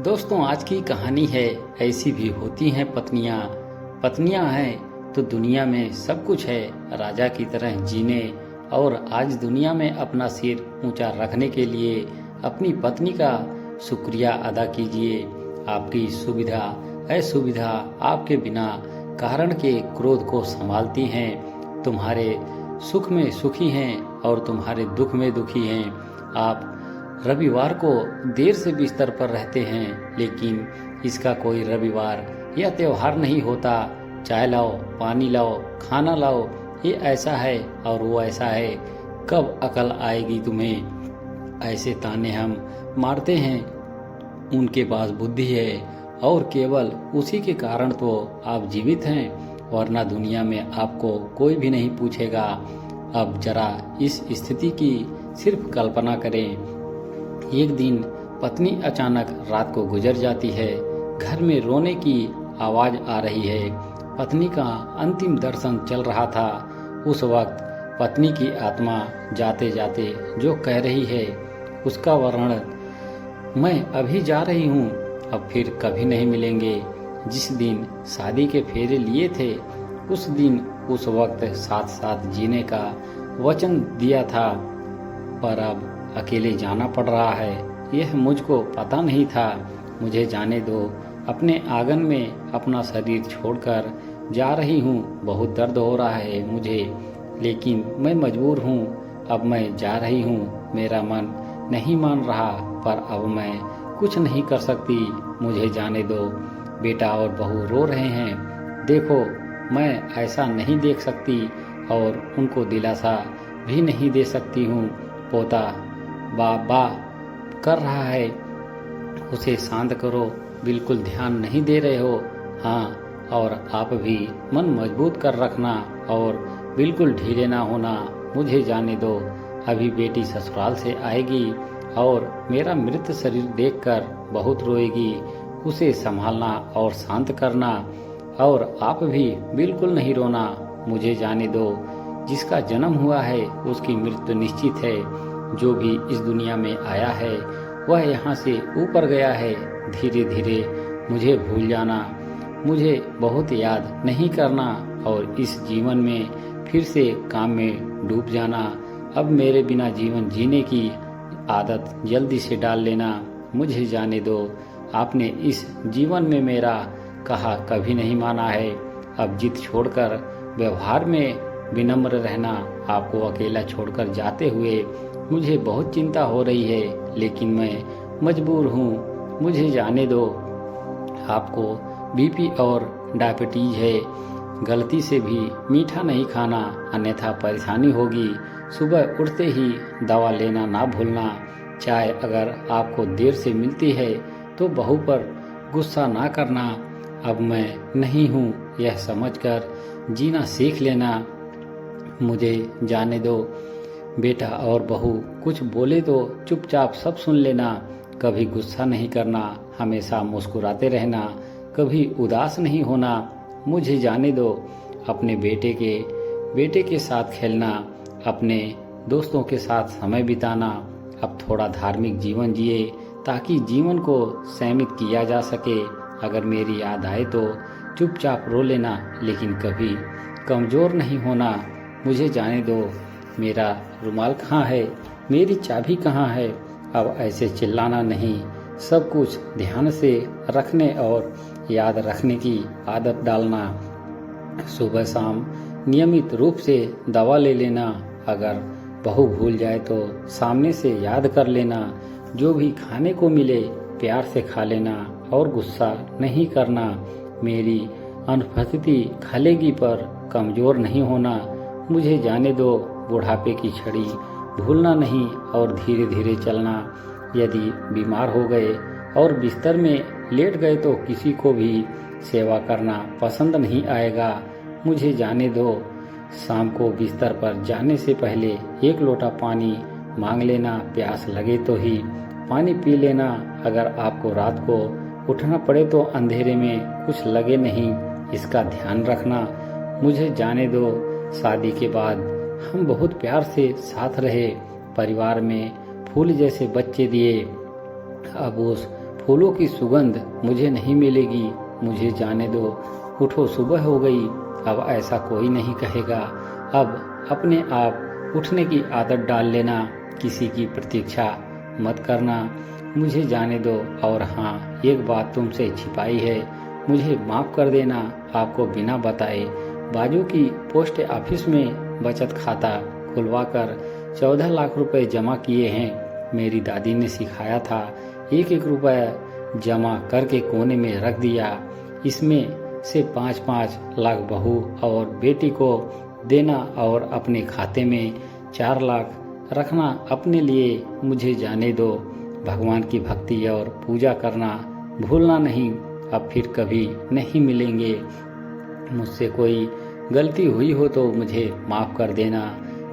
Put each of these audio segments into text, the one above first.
दोस्तों, आज की कहानी है ऐसी भी होती हैं पत्नियां। पत्नियां हैं तो दुनिया में सब कुछ है। राजा की तरह जीने और आज दुनिया में अपना सिर ऊंचा रखने के लिए अपनी पत्नी का शुक्रिया अदा कीजिए। आपकी सुविधा असुविधा आपके बिना कारण के क्रोध को संभालती हैं। तुम्हारे सुख में सुखी हैं और तुम्हारे दुख में दुखी हैं। आप रविवार को देर से बिस्तर पर रहते हैं, लेकिन इसका कोई रविवार या त्योहार नहीं होता। चाय लाओ, पानी लाओ, खाना लाओ, ये ऐसा है और वो ऐसा है, कब अकल आएगी तुम्हें। ऐसे ताने हम मारते हैं। उनके पास बुद्धि है और केवल उसी के कारण तो आप जीवित हैं, वरना दुनिया में आपको कोई भी नहीं पूछेगा। अब जरा इस स्थिति की सिर्फ कल्पना करें। एक दिन पत्नी अचानक रात को गुजर जाती है। घर में रोने की आवाज आ रही है। पत्नी का अंतिम दर्शन चल रहा था। उस वक्त पत्नी की आत्मा जाते जाते जो कह रही है उसका वर्णन, मैं अभी जा रही हूँ, अब फिर कभी नहीं मिलेंगे। जिस दिन शादी के फेरे लिए थे उस दिन उस वक्त साथ साथ जीने का वचन दिया था, पर अब अकेले जाना पड़ रहा है। यह मुझको पता नहीं था। मुझे जाने दो। अपने आंगन में अपना शरीर छोड़कर जा रही हूँ। बहुत दर्द हो रहा है मुझे, लेकिन मैं मजबूर हूँ। अब मैं जा रही हूँ। मेरा मन नहीं मान रहा, पर अब मैं कुछ नहीं कर सकती। मुझे जाने दो। बेटा और बहू रो रहे हैं। देखो, मैं ऐसा नहीं देख सकती और उनको दिलासा भी नहीं दे सकती हूँ। पोता बा कर रहा है, उसे शांत करो। बिल्कुल ध्यान नहीं दे रहे हो। हाँ, और आप भी मन मजबूत कर रखना और बिल्कुल ढीले ना होना। मुझे जाने दो। अभी बेटी ससुराल से आएगी और मेरा मृत शरीर देखकर बहुत रोएगी। उसे संभालना और शांत करना, और आप भी बिल्कुल नहीं रोना। मुझे जाने दो। जिसका जन्म हुआ है उसकी मृत्यु निश्चित है। जो भी इस दुनिया में आया है वह यहाँ से ऊपर गया है। धीरे धीरे मुझे भूल जाना, मुझे बहुत याद नहीं करना और इस जीवन में फिर से काम में डूब जाना। अब मेरे बिना जीवन जीने की आदत जल्दी से डाल लेना। मुझे जाने दो। आपने इस जीवन में मेरा कहा कभी नहीं माना है। अब जिद छोड़कर व्यवहार में विनम्र रहना। आपको अकेला छोड़कर जाते हुए मुझे बहुत चिंता हो रही है, लेकिन मैं मजबूर हूँ। मुझे जाने दो। आपको बीपी और डायबिटीज है। गलती से भी मीठा नहीं खाना, अन्यथा परेशानी होगी। सुबह उठते ही दवा लेना ना भूलना। चाय अगर आपको देर से मिलती है तो बहू पर गुस्सा ना करना। अब मैं नहीं हूँ यह समझकर जीना सीख लेना। मुझे जाने दो। बेटा और बहू कुछ बोले तो चुपचाप सब सुन लेना। कभी गुस्सा नहीं करना, हमेशा मुस्कुराते रहना, कभी उदास नहीं होना। मुझे जाने दो। अपने बेटे के साथ खेलना, अपने दोस्तों के साथ समय बिताना। अब थोड़ा धार्मिक जीवन जिए ताकि जीवन को सीमित किया जा सके। अगर मेरी याद आए तो चुपचाप रो लेना, लेकिन कभी कमज़ोर नहीं होना। मुझे जाने दो। मेरा रुमाल कहाँ है? मेरी चाबी कहाँ है? अब ऐसे चिल्लाना नहीं। सब कुछ ध्यान से रखने और याद रखने की आदत डालना। सुबह शाम नियमित रूप से दवा ले लेना। अगर बहू भूल जाए तो सामने से याद कर लेना। जो भी खाने को मिले प्यार से खा लेना और गुस्सा नहीं करना। मेरी अनुपस्थिति खलेगी पर कमज़ोर नहीं होना। मुझे जाने दो। बुढ़ापे की छड़ी भूलना नहीं और धीरे धीरे चलना। यदि बीमार हो गए और बिस्तर में लेट गए तो किसी को भी सेवा करना पसंद नहीं आएगा। मुझे जाने दो। शाम को बिस्तर पर जाने से पहले 1 लोटा पानी मांग लेना। प्यास लगे तो ही पानी पी लेना। अगर आपको रात को उठना पड़े तो अंधेरे में कुछ लगे नहीं, इसका ध्यान रखना। मुझे जाने दो। शादी के बाद हम बहुत प्यार से साथ रहे। परिवार में फूल जैसे बच्चे दिए। अब उस फूलों की सुगंध मुझे नहीं मिलेगी, मुझे जाने दो। उठो सुबह हो गई, अब ऐसा कोई नहीं कहेगा। अब अपने आप उठने की आदत डाल लेना, किसी की प्रतीक्षा मत करना, मुझे जाने दो। और हाँ, एक बात तुमसे छिपाई है, मुझे माफ़ कर देना। आपको बिना बताए बाजू की पोस्ट ऑफिस में बचत खाता खुलवाकर 14 लाख रुपए जमा किए हैं। मेरी दादी ने सिखाया था, एक एक रुपया जमा करके कोने में रख दिया। इसमें से 5-5 लाख बहू और बेटी को देना और अपने खाते में 4 लाख रखना अपने लिए। मुझे जाने दो। भगवान की भक्ति और पूजा करना भूलना नहीं। अब फिर कभी नहीं मिलेंगे। मुझसे कोई गलती हुई हो तो मुझे माफ़ कर देना।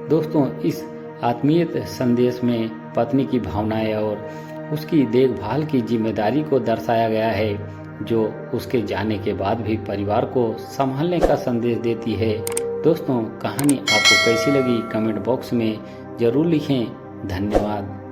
दोस्तों, इस आत्मीयत संदेश में पत्नी की भावनाएं और उसकी देखभाल की जिम्मेदारी को दर्शाया गया है, जो उसके जाने के बाद भी परिवार को संभालने का संदेश देती है। दोस्तों, कहानी आपको कैसी लगी कमेंट बॉक्स में ज़रूर लिखें। धन्यवाद।